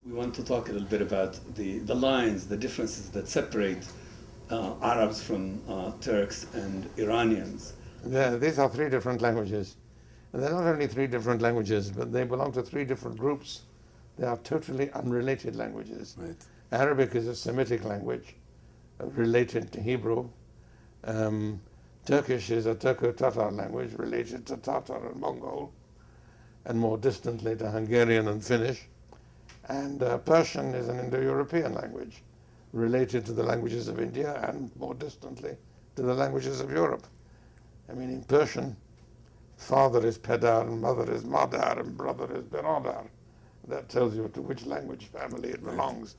We want to talk a little bit about the lines, the differences that separate Arabs from Turks and Iranians. These are three different languages. And they're not only three different languages, but they belong to three different groups. They are totally unrelated languages. Right. Arabic is a Semitic language related to Hebrew. Turkish is a Turco-Tatar language related to Tatar and Mongol, and more distantly to Hungarian and Finnish. And Persian is an Indo-European language related to the languages of India and more distantly to the languages of Europe. I mean, in Persian, father is Pedar, and mother is Madar, and brother is Biradar. That tells you to which language family it belongs.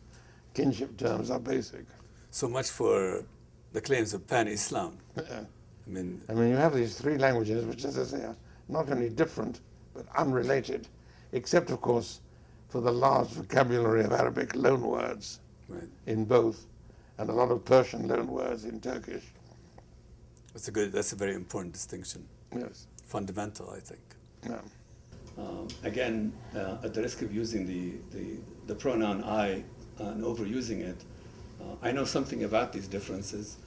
Kinship terms are basic. So much for the claims of pan-Islam. Yeah. I mean, you have these three languages, which, as I say, are not only different, but unrelated, except, of course, for the large vocabulary of Arabic loanwords right. in both, and a lot of Persian loanwords in Turkish. That's a very important distinction. Yes. Fundamental, I think. Yeah. Again, at the risk of using the pronoun I and overusing it, I know something about these differences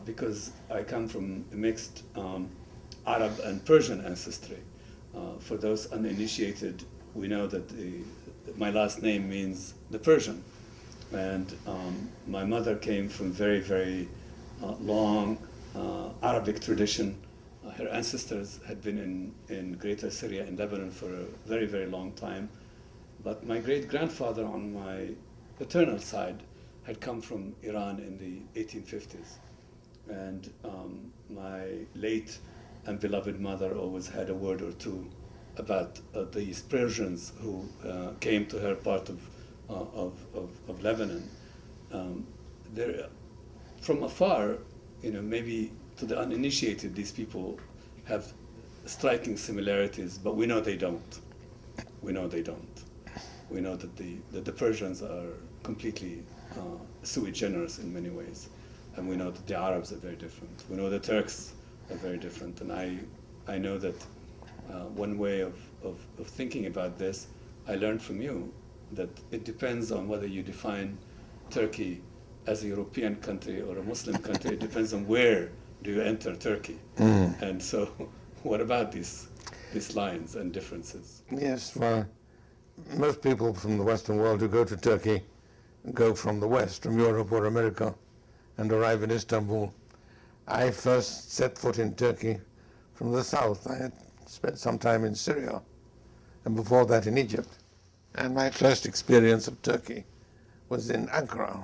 because I come from a mixed Arab and Persian ancestry. For those uninitiated, we know that my last name means the Persian. And my mother came from very, very long Arabic tradition. Her ancestors had been in Greater Syria and Lebanon for a very, very long time. But my great-grandfather on my paternal side had come from Iran in the 1850s. And my late and beloved mother always had a word or two about these Persians who came to her part of Lebanon. From afar, maybe to the uninitiated, these people have striking similarities, but we know they don't. We know they don't. We know that the Persians are completely sui generis in many ways, and we know that the Arabs are very different. We know the Turks are very different, and I know that one way of thinking about this, I learned from you, that it depends on whether you define Turkey as a European country or a Muslim country. It depends on where do you enter Turkey. And so what about these lines and differences? Yes, well, most people from the Western world who go to Turkey go from the West, from Europe or America, and arrive in Istanbul. I first set foot in Turkey from the south. I had spent some time in Syria, and before that in Egypt. And my first experience of Turkey was in Ankara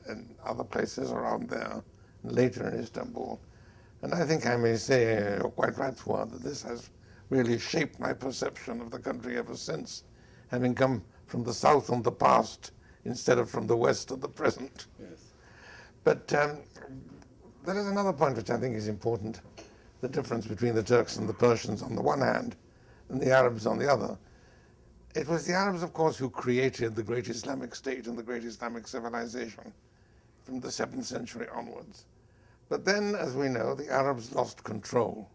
and other places around there, and later in Istanbul. And I think I may say, you're quite right, Fouad, that this has really shaped my perception of the country ever since, having come from the south and the past instead of from the west and the present. Yes. But there is another point which I think is important, the difference between the Turks and the Persians on the one hand and the Arabs on the other. It was the Arabs, of course, who created the great Islamic state and the great Islamic civilization from the 7th century onwards. But then, as we know, the Arabs lost control.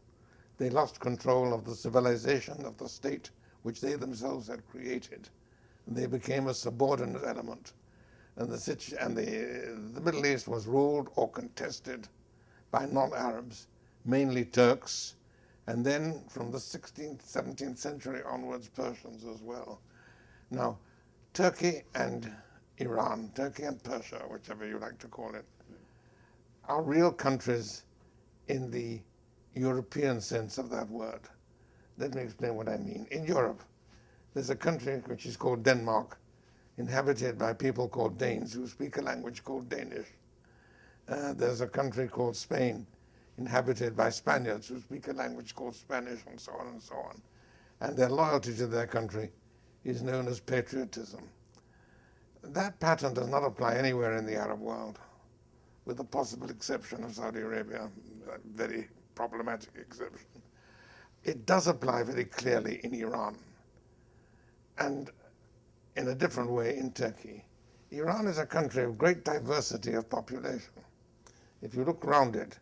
They lost control of the civilization of the state which they themselves had created. They became a subordinate element. And the Middle East was ruled or contested by non-Arabs, mainly Turks, and then from the 16th, 17th century onwards, Persians as well. Now, Turkey and Iran, Turkey and Persia, whichever you like to call it, are real countries in the European sense of that word. Let me explain what I mean. In Europe, there's a country which is called Denmark, inhabited by people called Danes who speak a language called Danish. There's a country called Spain, inhabited by Spaniards who speak a language called Spanish, and so on and so on. And their loyalty to their country is known as patriotism. That pattern does not apply anywhere in the Arab world, with the possible exception of Saudi Arabia, a very problematic exception. It does apply very clearly in Iran, and in a different way in Turkey. Iran is a country of great diversity of population. If you look around it,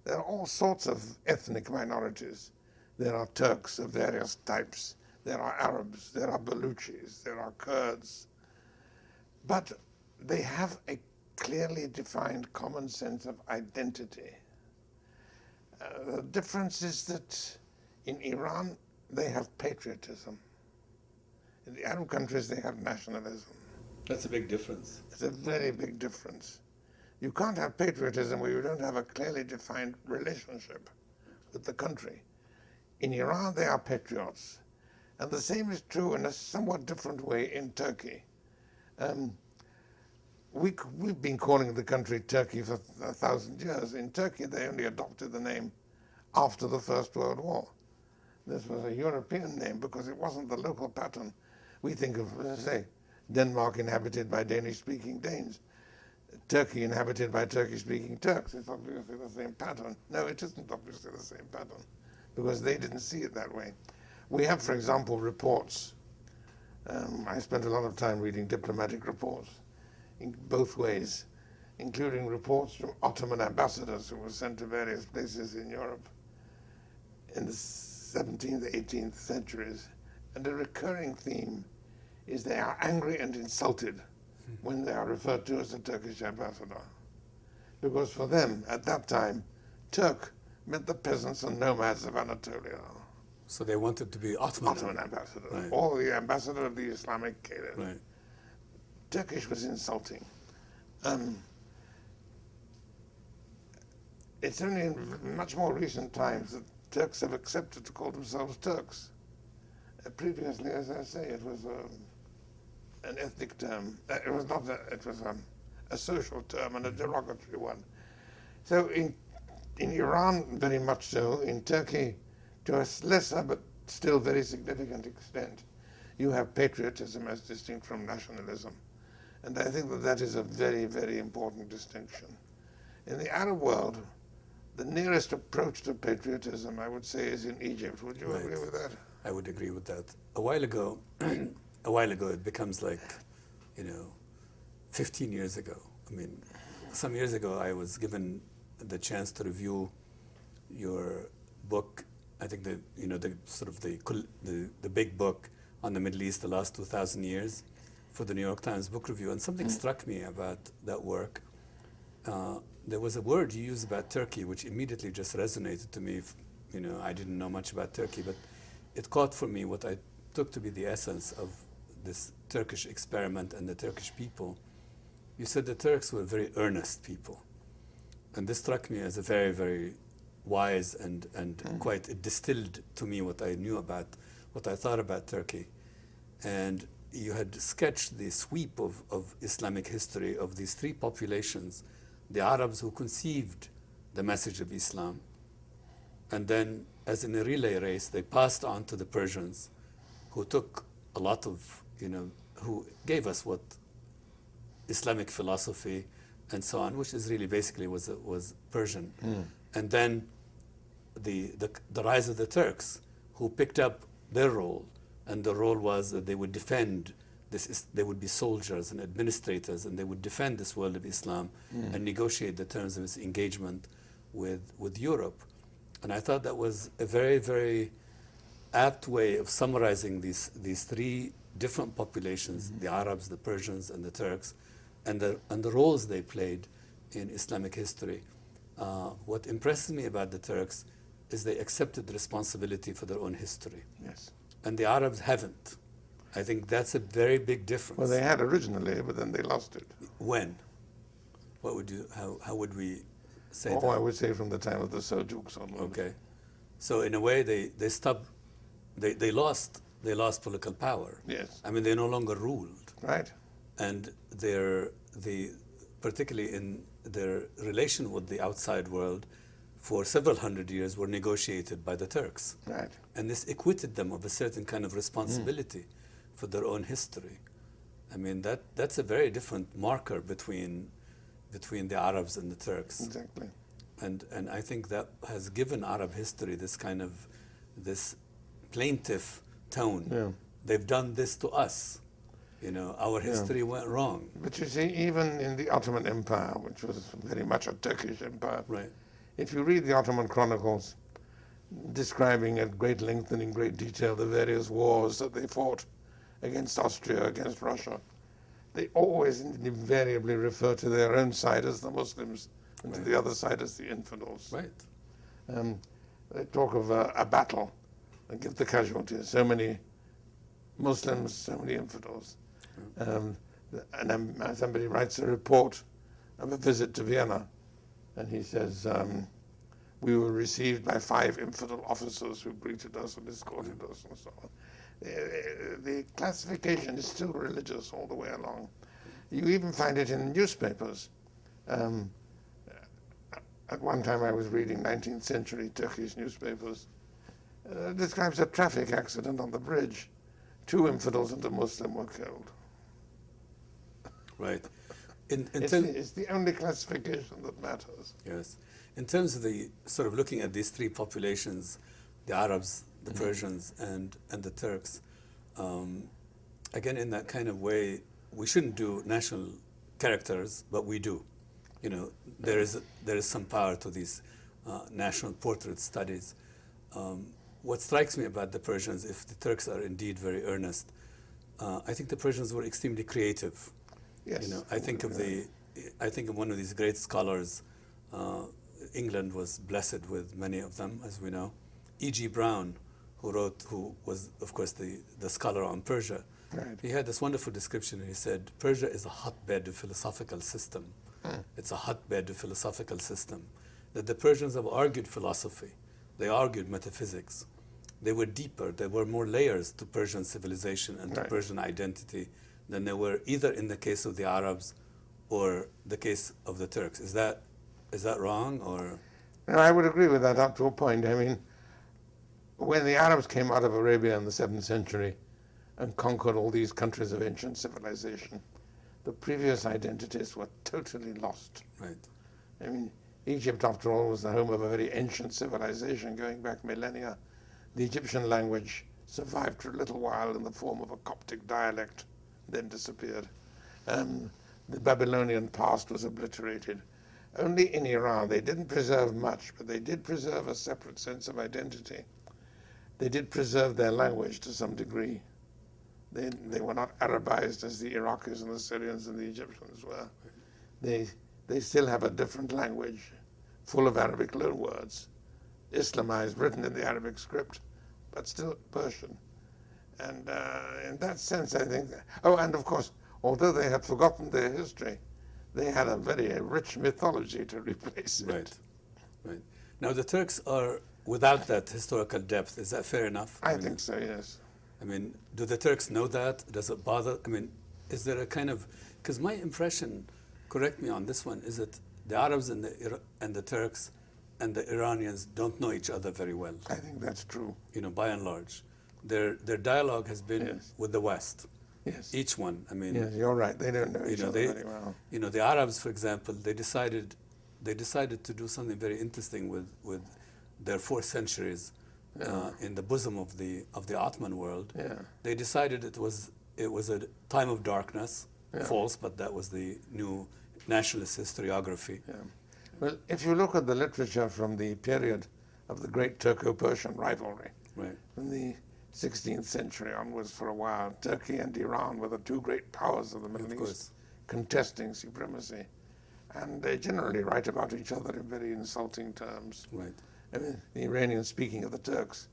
there are all sorts of ethnic minorities. There are Turks of various types. There are Arabs. There are Baluchis. There are Kurds. But they have a clearly defined common sense of identity. The difference is that in Iran, they have patriotism. In the Arab countries, they have nationalism. That's a big difference. It's a very big difference. You can't have patriotism where you don't have a clearly defined relationship with the country. In Iran, they are patriots. And the same is true in a somewhat different way in Turkey. We've been calling the country Turkey for 1,000 years. In Turkey, they only adopted the name after the First World War. This was a European name because it wasn't the local pattern. We think of, let's say, Denmark inhabited by Danish-speaking Danes, Turkey inhabited by Turkish-speaking Turks. It's obviously the same pattern. No, it isn't obviously the same pattern because they didn't see it that way. We have, for example, reports. I spent a lot of time reading diplomatic reports in both ways, including reports from Ottoman ambassadors who were sent to various places in Europe in the 17th, 18th centuries. And a recurring theme is they are angry and insulted when they are referred to as a Turkish ambassador. Because for them, at that time, Turk meant the peasants and nomads of Anatolia. So they wanted to be Ottoman ambassador, right. Or the ambassador of the Islamic Caliph. Right. Turkish was insulting. It's only in much more recent times that Turks have accepted to call themselves Turks. Previously, as I say, it was an ethnic term. It was not. It was a social term and a derogatory one. So in Iran, very much so. In Turkey, to a lesser but still very significant extent, you have patriotism as distinct from nationalism. And I think that that is a very, very important distinction. In the Arab world, the nearest approach to patriotism, I would say, is in Egypt. Would you agree with that? I would agree with that. A while ago, it becomes like, 15 years ago. I mean, some years ago, I was given the chance to review your book. I think the big book on the Middle East, the last 2,000 years, for the New York Times Book Review. And something struck me about that work. There was a word you used about Turkey, which immediately just resonated to me. I didn't know much about Turkey, but it caught for me what I took to be the essence of this Turkish experiment and the Turkish people. You said the Turks were very earnest people. And this struck me as a very, very wise and quite, it distilled to me what I knew about, what I thought about Turkey. And you had sketched the sweep of Islamic history of these three populations, the Arabs who conceived the message of Islam, and then as in a relay race, they passed on to the Persians, who took a lot of, who gave us what Islamic philosophy and so on, which is really basically was Persian. And then the rise of the Turks, who picked up their role, and the role was that they would defend they would be soldiers and administrators, and they would defend this world of Islam and negotiate the terms of its engagement with Europe. And I thought that was a very, very apt way of summarizing these three different populations, the Arabs, the Persians, and the Turks, and the roles they played in Islamic history. What impresses me about the Turks is they accepted responsibility for their own history. Yes. And the Arabs haven't. I think that's a very big difference. Well, they had originally, but then they lost it. When? How would we say that? Oh, I would say from the time of the Seljuks onwards. Okay. So in a way, they stopped, they lost political power. Yes. I mean, they no longer ruled. Right. And particularly in their relation with the outside world, for several hundred years were negotiated by the Turks. Right. And this acquitted them of a certain kind of responsibility for their own history. I mean, that's a very different marker between the Arabs and the Turks. Exactly. And I think that has given Arab history this plaintive tone. Yeah. They've done this to us. Our history went wrong. But you see, even in the Ottoman Empire, which was very much a Turkish empire, Right. If you read the Ottoman chronicles, describing at great length and in great detail the various wars that they fought against Austria, against Russia, they always invariably refer to their own side as the Muslims and to Right. the other side as the infidels. Right. They talk of a battle and give the casualties. So many Muslims, so many infidels. And then somebody writes a report of a visit to Vienna, and he says, we were received by 5 infidel officers who greeted us and escorted us and so on. The classification is still religious all the way along. You even find it in newspapers. At one time I was reading 19th century Turkish newspapers. It describes a traffic accident on the bridge. 2 infidels and a Muslim were killed. Right. It's the only classification that matters. Yes. In terms of the sort of looking at these 3 populations, the Arabs, the Persians, and the Turks, again, in that kind of way, we shouldn't do national characters, but we do. You know, there is some power to these national portrait studies. What strikes me about the Persians, if the Turks are indeed very earnest, I think the Persians were extremely creative. Yes. You know, I think of one of these great scholars. England was blessed with many of them, as we know. E.G. Browne, who was, of course, the scholar on Persia. Right. He had this wonderful description. He said, Persia is a hotbed of philosophical system. It's a hotbed of philosophical system. That the Persians have argued philosophy. They argued metaphysics. They were deeper. There were more layers to Persian civilization and to Right. Persian identity than there were either in the case of the Arabs or the case of the Turks. Is that wrong, or? No, I would agree with that up to a point. I mean, when the Arabs came out of Arabia in the 7th century and conquered all these countries of ancient civilization, the previous identities were totally lost. Right. I mean, Egypt, after all, was the home of a very ancient civilization going back millennia. The Egyptian language survived for a little while in the form of a Coptic dialect, then disappeared. The Babylonian past was obliterated. Only in Iran, they didn't preserve much, but they did preserve a separate sense of identity. They did preserve their language to some degree. They were not Arabized as the Iraqis and the Syrians and the Egyptians were. They still have a different language, full of Arabic loanwords, Islamized, written in the Arabic script, but still Persian. And in that sense, I think and of course, although they had forgotten their history, they had a very rich mythology to replace it. Right. Right. Now, the Turks are without that historical depth. Is that fair enough? I think so, yes. I mean, do the Turks know that? Does it bother? I mean, is there a kind of, because my impression, correct me on this one, is that the Arabs and the Turks and the Iranians don't know each other very well. I think that's true. You know, by and large, their dialogue has been Yes. with the West. Yes. Each one. I mean, Yes, you're right. They don't know each other very well. you know, the Arabs, for example, they decided to do something very interesting with their 4 centuries in the bosom of the Ottoman world. Yeah. They decided it was a time of darkness, false, but that was the new nationalist historiography. Yeah. Well, if you look at the literature from the period of the great Turco-Persian rivalry, Right. from the 16th century onwards for a while, Turkey and Iran were the 2 great powers of the Middle Of East, course. contesting supremacy. And they generally write about each other in very insulting terms. Right. I mean, the Iranians, speaking of the Turks,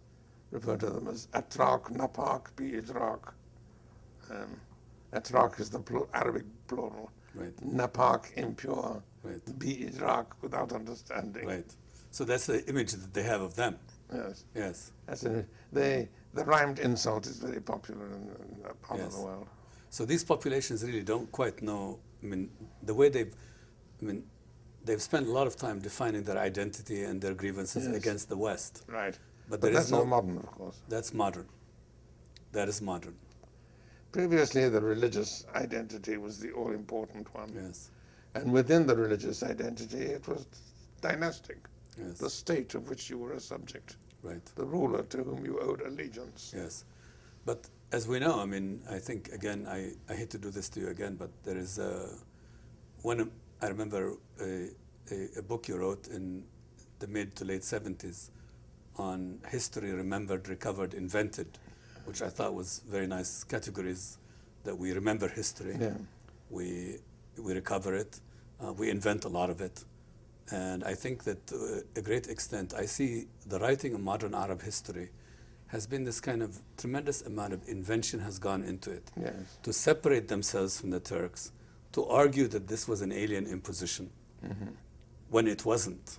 refer to them as Atrak, Napak, Bi-Idrak. Atrak is the Arabic plural. Right. Napak, impure. Right. Bi-Idrak, without understanding. Right. So that's the image that they have of them. Yes. Yes. The rhymed insult is very popular in that part of Yes. the world. So these populations really don't quite know. I mean, the way they've spent a lot of time defining their identity and their grievances Yes. against the West. Right. But But there that's is all no. modern, of course. That's modern. That is modern. Previously, the religious identity was the all-important one. Yes. And within the religious identity, it was dynastic. Yes. The state of which you were a subject. Right. The ruler to whom you owed allegiance. Yes. But as we know, I mean, I think, again, I hate to do this to you again, but there is I remember a book you wrote in the mid to late 70s on history remembered, recovered, invented, which I thought was very nice categories that we remember history. Yeah. we recover it, we invent a lot of it. And I think that to a great extent, I see the writing of modern Arab history has been this kind of tremendous amount of invention has gone into it. Yes. To separate themselves from the Turks, to argue that this was an alien imposition, when it wasn't.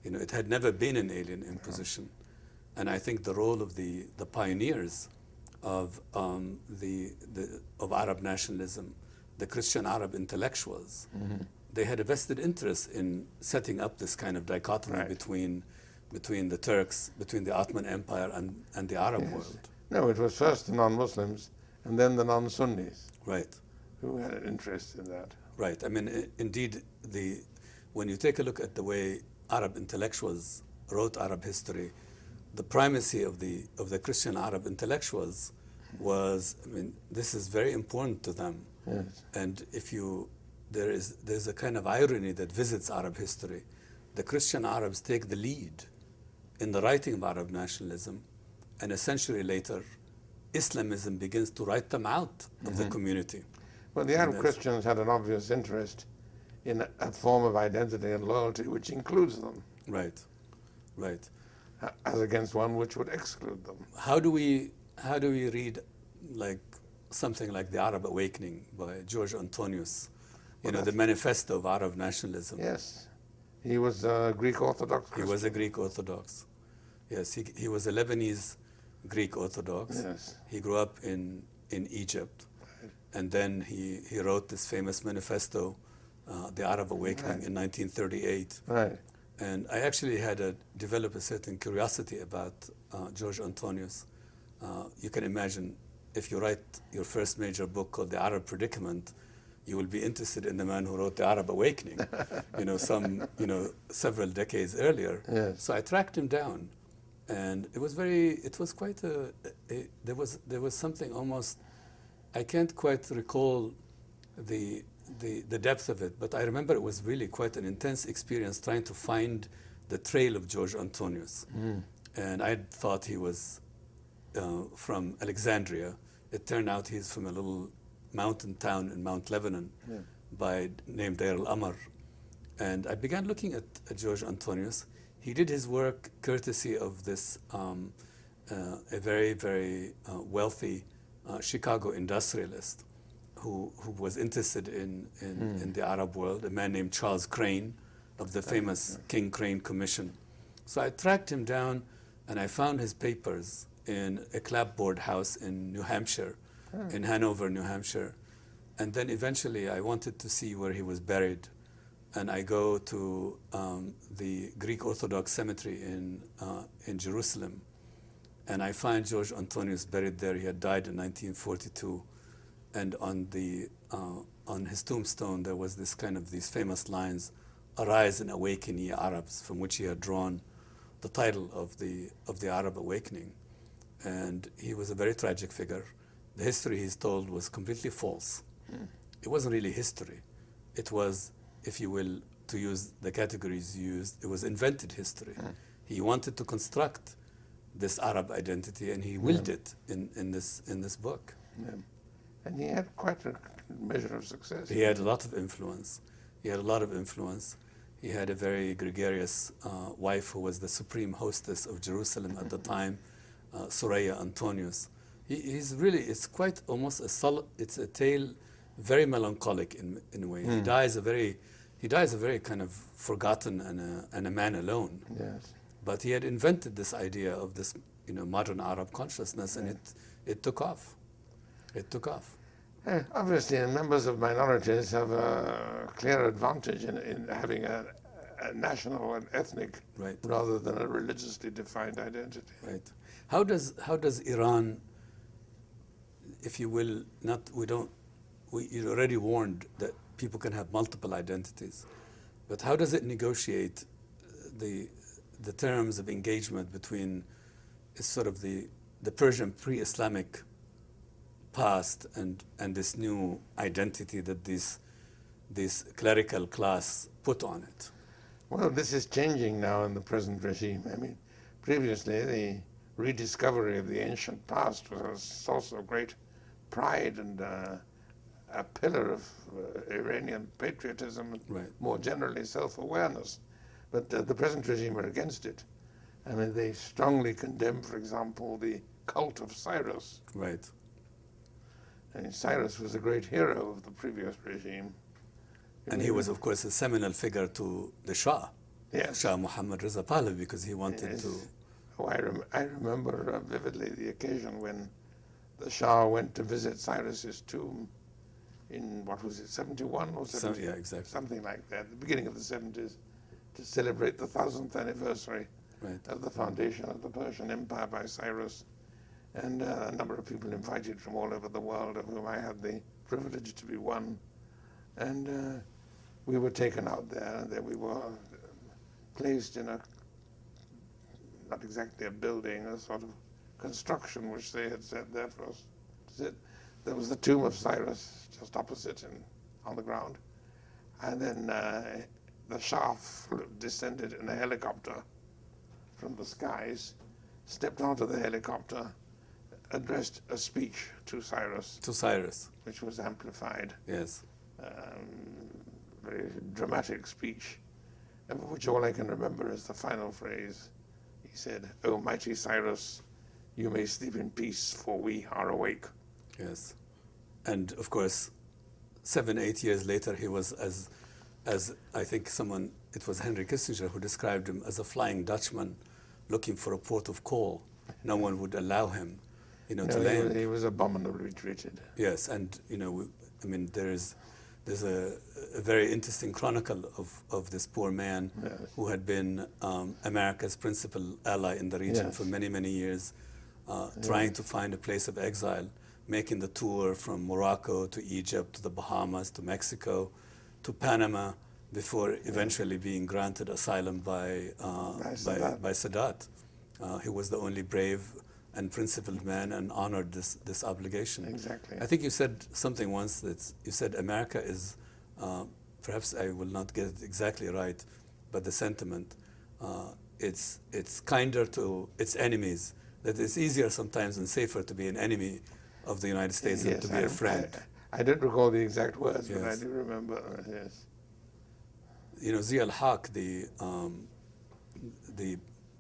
You know, it had never been an alien imposition. And I think the role of the pioneers of of Arab nationalism, the Christian Arab intellectuals, they had a vested interest in setting up this kind of dichotomy between the Turks, between the Ottoman Empire and the Arab world. No, it was first the non-Muslims and then the non-Sunnis. Right. Who had an interest in that. Right. I mean, indeed, when you take a look at the way Arab intellectuals wrote Arab history, the primacy of the Christian Arab intellectuals was, I mean, this is very important to them. Yes. And there's a kind of irony that visits Arab history. The Christian Arabs take the lead in the writing of Arab nationalism, and a century later, Islamism begins to write them out of the community. Well, the Arab Christians had an obvious interest in a form of identity and loyalty which includes them. Right, right. As against one which would exclude them. How do we read like something like the Arab Awakening by George Antonius? You know, the manifesto of Arab nationalism. Yes. He was a Greek Orthodox Christian. He was a Greek Orthodox. Yes, he was a Lebanese Greek Orthodox. Yes. He grew up in Egypt. Right. And then he wrote this famous manifesto, The Arab Awakening, in 1938. Right. And I actually had to develop a certain curiosity about George Antonius. You can imagine if you write your first major book called The Arab Predicament, you will be interested in the man who wrote The Arab Awakening, several decades earlier. Yes. So I tracked him down, and there was something almost, I can't quite recall the depth of it, but I remember it was really quite an intense experience trying to find the trail of George Antonius. And I thought he was from Alexandria. It turned out he's from a little mountain town in Mount Lebanon named Deir al-Amr. And I began looking at George Antonius. He did his work courtesy of this a very, very wealthy Chicago industrialist who was interested in the Arab world, a man named Charles Crane of the famous King Crane Commission. So I tracked him down, and I found his papers in a clapboard house in New Hampshire, in Hanover, New Hampshire. And then eventually I wanted to see where he was buried. And I go to the Greek Orthodox cemetery in Jerusalem. And I find George Antonius buried there. He had died in 1942. And on his tombstone, there was these famous lines, "Arise and awaken, ye Arabs," from which he had drawn the title of the Arab Awakening. And he was a very tragic figure. The history he's told was completely false. It wasn't really history. It was, if you will, to use the categories used, it was invented history. He wanted to construct this Arab identity, and he willed it in this book. Yeah. And he had quite a measure of success. He had a lot of influence. He had a very gregarious wife who was the supreme hostess of Jerusalem at the time, Soraya Antonius. It's quite almost it's a tale, very melancholic in a way. He dies a very kind of forgotten and a man alone. Yes. But he had invented this idea of this, modern Arab consciousness, and it took off. It took off. Obviously, members of minorities have a clear advantage in having a national and ethnic rather than a religiously defined identity. Right. How does Iran, if you will, you already warned that people can have multiple identities, but how does it negotiate the terms of engagement between sort of the Persian pre-Islamic past and this new identity that this clerical class put on it? Well, this is changing now in the present regime. I mean, previously the rediscovery of the ancient past was a source of great pride and a pillar of Iranian patriotism and Right. more generally self-awareness. But the present regime are against it. I mean, they strongly condemn, for example, the cult of Cyrus. Right. I mean, Cyrus was a great hero of the previous regime. And he was, of course, a seminal figure to the Shah, Yes. Shah Muhammad Reza Pahlavi, because he wanted Yes. to. Oh, I remember vividly the occasion when the Shah went to visit Cyrus's tomb in, what was it, 71 or 70? Yeah, exactly. Something like that, the beginning of the 70s, to celebrate the 1000th anniversary Right. of the foundation of the Persian Empire by Cyrus. And a number of people invited from all over the world, of whom I had the privilege to be one. And we were taken out there, and there we were placed in a, not exactly a building, a sort of construction which they had set there for us to sit. There was the tomb of Cyrus just opposite and on the ground. And then the Shah descended in a helicopter from the skies, stepped onto the helicopter, addressed a speech to Cyrus, To Cyrus. which was amplified. Yes. Very dramatic speech, of which all I can remember is the final phrase. He said, "O mighty Cyrus, you may sleep in peace, for we are awake." Yes. And of course, 7, 8 years later, he was as I think someone, it was Henry Kissinger who described him as a flying Dutchman looking for a port of call. No one would allow him, to No, land. he was abominably treated. Yes, and there's a very interesting chronicle of this poor man Yes. who had been America's principal ally in the region Yes. for many, many years, trying to find a place of exile, making the tour from Morocco to Egypt to the Bahamas to Mexico to Panama before eventually being granted asylum by Sadat. He was the only brave and principled man and honored this obligation. Exactly. I think you said something once that you said America is, perhaps I will not get it exactly right, but the sentiment, it's kinder to its enemies, that it's easier sometimes and safer to be an enemy of the United States than to be a friend. I don't recall the exact words, but I Yes. do remember, yes. Zia al-Haq, the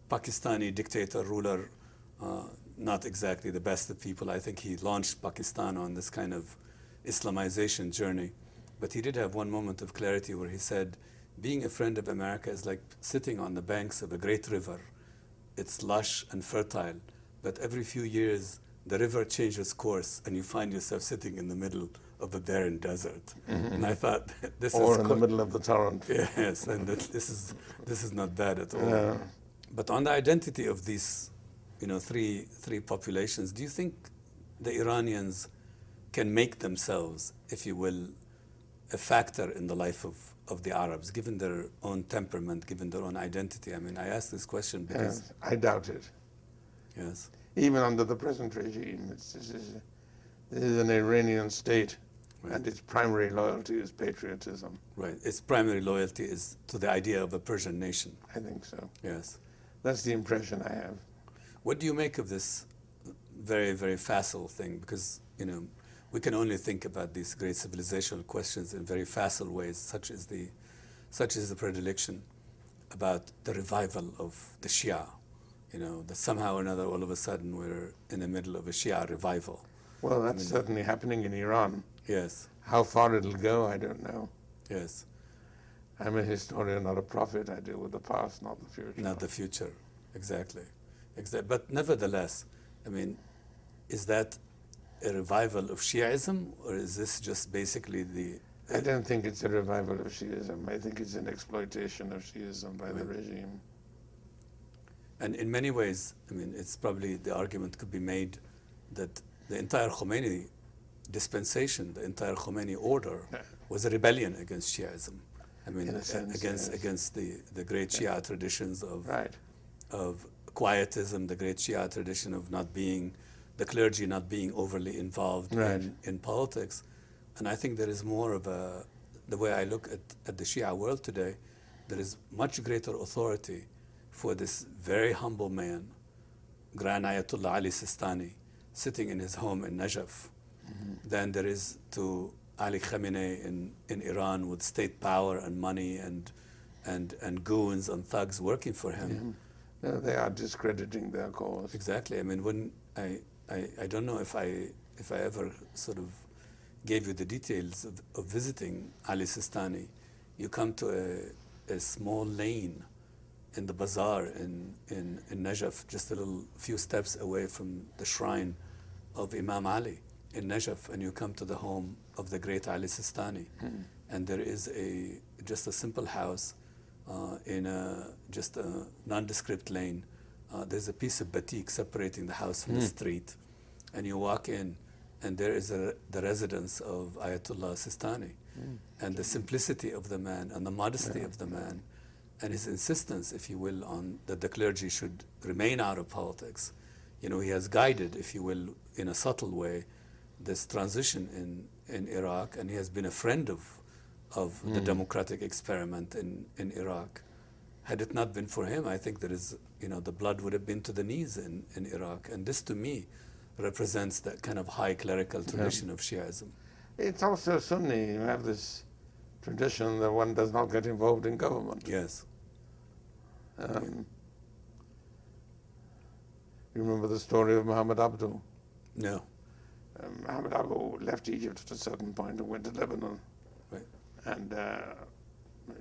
Pakistani dictator ruler, not exactly the best of people. I think he launched Pakistan on this kind of Islamization journey. But he did have one moment of clarity where he said, being a friend of America is like sitting on the banks of a great river. It's lush and fertile, but every few years, the river changes course and you find yourself sitting in the middle of a barren desert. Mm-hmm. And I thought, this Or is in the middle of the torrent. Yes, and this is not bad at all. Yeah. But on the identity of these, three populations, do you think the Iranians can make themselves, if you will, a factor in the life of the Arabs, given their own temperament, given their own identity? I mean, I ask this question because Yes, I doubt it. yes, Even under the present regime, this is an Iranian state, right, and its primary loyalty is patriotism. right. Its primary loyalty is to the idea of a Persian nation. I think so. Yes. That's the impression I have. What do you make of this very, very facile thing? Because, we can only think about these great civilizational questions in very facile ways, such as the predilection about the revival of the Shia. That somehow or another, all of a sudden, we're in the middle of a Shia revival. Well, that's certainly happening in Iran. Yes, How far it'll go, I don't know. yes. I'm a historian, not a prophet. I deal with the past, not the future. Not the future, exactly. But nevertheless, is that a revival of Shiaism, or is this just basically I don't think it's a revival of Shiism. I think it's an exploitation of Shiism by the regime. And in many ways, it's probably the argument could be made that the entire Khomeini dispensation, the entire Khomeini order, was a rebellion against Shiaism. In a sense, against the great Shia traditions Right. of quietism, the great Shia tradition of the clergy not being overly involved Right. in politics. And I think there is more of the way I look at the Shia world today, there is much greater authority for this very humble man, Grand Ayatollah Ali Sistani, sitting in his home in Najaf, than there is to Ali Khamenei in Iran with state power and money and goons and thugs working for him. Yeah. They are discrediting their cause. Exactly. I mean, when I don't know if I ever sort of gave you the details of visiting Ali Sistani. You come to a small lane in the bazaar in Najaf, just a few steps away from the shrine of Imam Ali in Najaf, and you come to the home of the great Ali Sistani. And there is just a simple house in just a nondescript lane. There's a piece of batik separating the house from the street, and you walk in, and there is the residence of Ayatollah Sistani. And the simplicity of the man and the modesty of the man and his insistence, if you will, on that the clergy should remain out of politics. You know, he has guided, if you will, in a subtle way, this transition in Iraq, and he has been a friend of the democratic experiment in Iraq. Had it not been for him, I think there is, the blood would have been to the knees in Iraq. And this, to me, represents that kind of high clerical tradition of Shi'ism. It's also Sunni. You have this tradition that one does not get involved in government. Yes. You remember the story of Muhammad Abdul? No. Muhammad Abdul left Egypt at a certain point and went to Lebanon. Right. And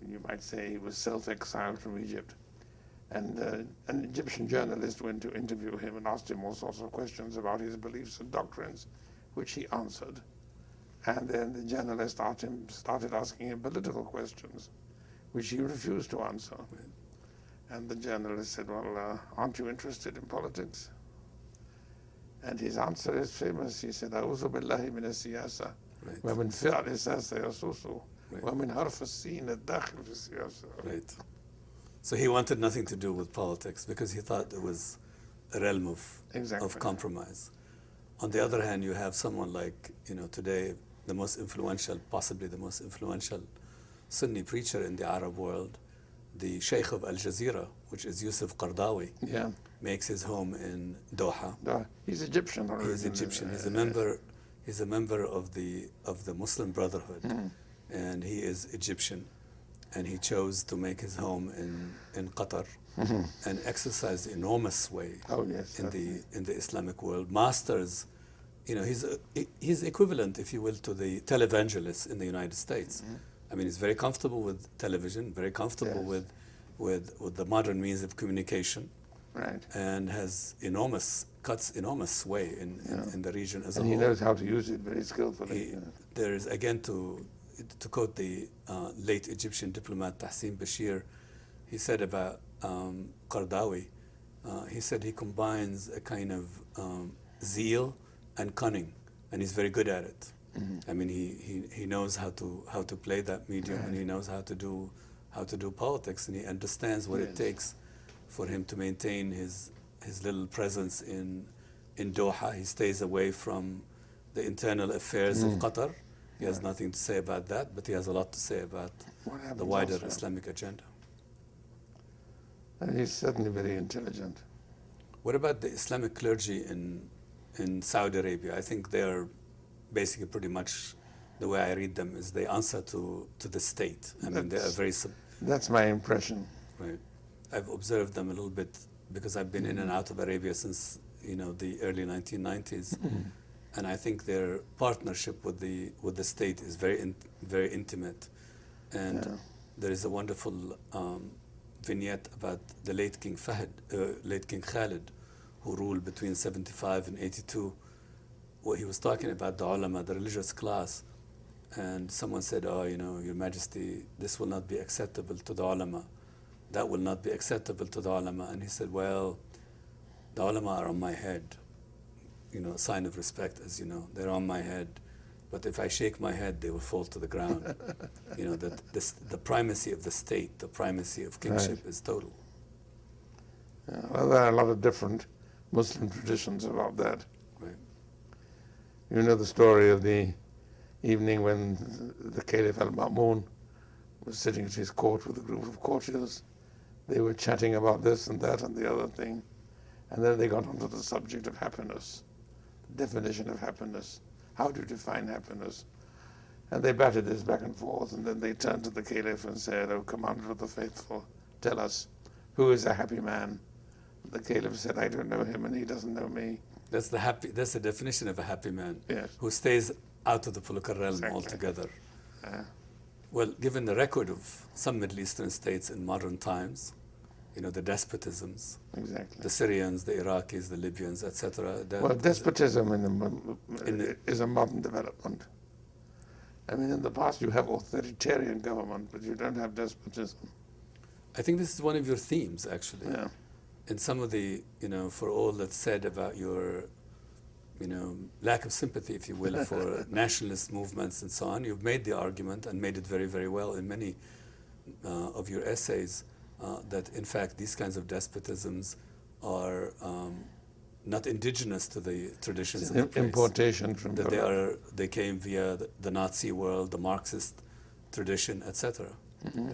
you might say he was self-exiled from Egypt. And an Egyptian journalist went to interview him and asked him all sorts of questions about his beliefs and doctrines, which he answered. And then the journalist started asking him political questions, which he refused to answer. Right. And the journalist said, well, aren't you interested in politics? And his answer is famous. He said, أعوذ بالله من السياسة ومن فعل السياسة يسوس ومن حرف السين الداخل في السياسة. Right. So he wanted nothing to do with politics because he thought it was a realm of compromise. On the other hand, you have someone like, today, possibly the most influential Sunni preacher in the Arab world, the Sheikh of Al Jazeera, which is Yusuf Qardawi, makes his home in Doha. He's Egyptian. He's Egyptian. He's a member of the Muslim Brotherhood, and he is Egyptian. And he chose to make his home in Qatar and exercise enormous way in the Islamic world. Masters, he's equivalent, if you will, to the televangelist in the United States. I mean, he's very comfortable with television, very comfortable with the modern means of communication, and has enormous sway in the region as a whole. And he knows how to use it very skillfully. There is, again, to quote the late Egyptian diplomat Tahsin Bashir, he said about Qardawi, he said he combines a kind of zeal and cunning, and he's very good at it. I mean, he knows how to play that medium, and he knows how to do politics, and he understands what it takes for him to maintain his little presence in Doha. He stays away from the internal affairs of Qatar. He has nothing to say about that, but he has a lot to say about the wider Islamic agenda. And he's certainly very intelligent. What about the Islamic clergy in Saudi Arabia? I think they're basically pretty much, the way I read them, is they answer to the state. I mean, they are very... That's my impression. Right. I've observed them a little bit because I've been in and out of Arabia since, the early 1990s. And I think their partnership with the state is very intimate. And there is a wonderful vignette about the late King Khalid, who ruled between 75 and 82, where he was talking about the ulama, the religious class. And someone said, Your Majesty, this will not be acceptable to the ulama. That will not be acceptable to the ulama. And he said, well, the ulama are on my head. A sign of respect, as you know. They're on my head. But if I shake my head, they will fall to the ground. That the primacy of the state, the primacy of kingship is total. Well, there are a lot of different Muslim traditions about that. Right. You know the story of the evening when the Caliph al-Ma'mun was sitting at his court with a group of courtiers. They were chatting about this and that and the other thing. And then they got onto the subject of happiness, definition of happiness. How do you define happiness? And they batted this back and forth, and then they turned to the Caliph and said, "O Commander of the Faithful, tell us, who is a happy man?" The Caliph said, "I don't know him and he doesn't know me." That's the definition of a happy man. Yes. Who stays out of the political realm Exactly. altogether. Uh, Well, given the record of some Middle Eastern states in modern times, the despotisms, exactly. the Syrians, the Iraqis, the Libyans, etc. Well, despotism is a modern development. I mean, in the past you have authoritarian government, but you don't have despotism. I think this is one of your themes, actually. Yeah. In some of the, for all that's said about your, lack of sympathy, if you will, for nationalist movements and so on, you've made the argument and made it very, very well in many of your essays that, in fact, these kinds of despotisms are not indigenous to the traditions of the place. Importation from that they came via the Nazi world, the Marxist tradition, etc. Mm-hmm. Yeah.